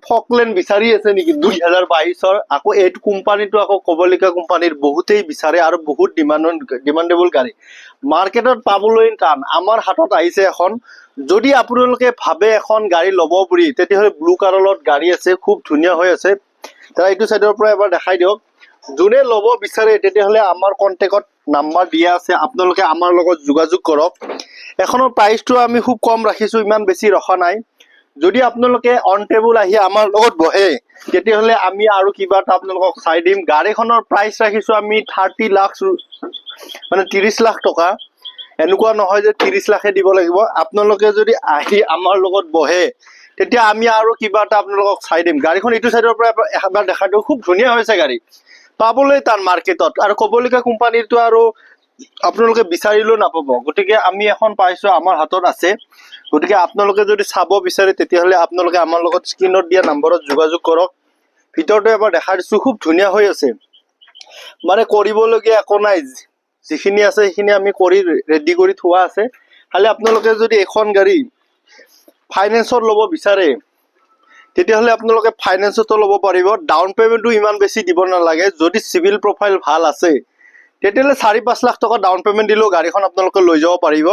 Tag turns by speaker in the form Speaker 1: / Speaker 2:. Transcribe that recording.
Speaker 1: Falkland বিচাৰি আছে নেকি 2022-ৰ আকৌ এইটো কোম্পানীটো আকৌ কবলিকা কোম্পানীৰ বহুতেই বিচাৰে আৰু বহুত ডিমান্ডেবল গাড়ী মাৰ্কেটত পাবলৈ টান আমাৰ হাতত আহিছে এখন যদি আপোনালোকে ভাবে এখন গাড়ী ল'ব বুলি তেতিয়াহ'লে ব্লু কালাৰত গাড়ী আছে খুব ধুনীয়া হৈ আছে তাৰ এইটো সাইডৰ পৰা এবাৰ দেখাই দিয়ক যোনে ল'ব বিচাৰে তেতিয়াহ'লে আমাৰ কন্টেক্টত নাম্বাৰ দিয়া আছে আপোনালোকে আমাৰ লগত যোগাযোগ কৰক এখনৰ প্ৰাইচটো আমি খুব কম ৰাখিছো ইমান বেছি ৰখা নাই যদি আপোনালোকে অন টেবুল আহি আমাৰ লগত বহে তেতিয়াহ'লে আমি আৰু কিবা এটা আপোনালোকক চাই দিম গাড়ীখনৰ প্ৰাইচ ৰাখিছো আমি 30 লাখ মানে 30 লাখ টকা এনেকুৱা নহয় যে 30 লাখে দিব লাগিব আপোনালোকে যদি আহি আমাৰ লগত বহে তেতিয়া আমি আৰু কিবা এটা আপোনালোকক চাই দিম গাড়ীখন এইটো সাইডৰ পৰা এবাৰ দেখাই দিও খুব ধুনীয়া হৈছে গাড়ী পাবলৈ টান মাৰ্কেটত আৰু কবলিকা কোম্পানীৰটো আৰু আপোনালোকে বিচাৰিলেও নাপাব গতিকে আমি এখন পাইছো আমাৰ হাতত আছে গতিকে আপোনালোকে যদি চাব বিচাৰে তেতিয়াহ'লে আপোনালোকে আমাৰ লগত স্ক্ৰিনত দিয়া নম্বৰত যোগাযোগ কৰক ভিতৰটো এবাৰ দেখাই দিছো খুব ধুনীয়া হৈ আছে মানে কৰিবলগীয়া একো নাই যিখিনি আছে সেইখিনি আমি কৰি ৰেডি কৰি থোৱা আছে খালি আপোনালোকে যদি এখন গাড়ী ফাইনেন্সত ল'ব বিচাৰে তেতিয়াহ'লে আপোনালোকে ফাইনেন্সতো ল'ব পাৰিব ডাউন পেমেণ্টটো ইমান বেছি দিব নালাগে যদি সিভিল প্ৰফাইল ভাল আছে তেতিয়াহ'লে 4-5 লাখ টকা ডাউন পেমেণ্ট দিলেও গাড়ীখন আপোনালোকে লৈ যাব পাৰিব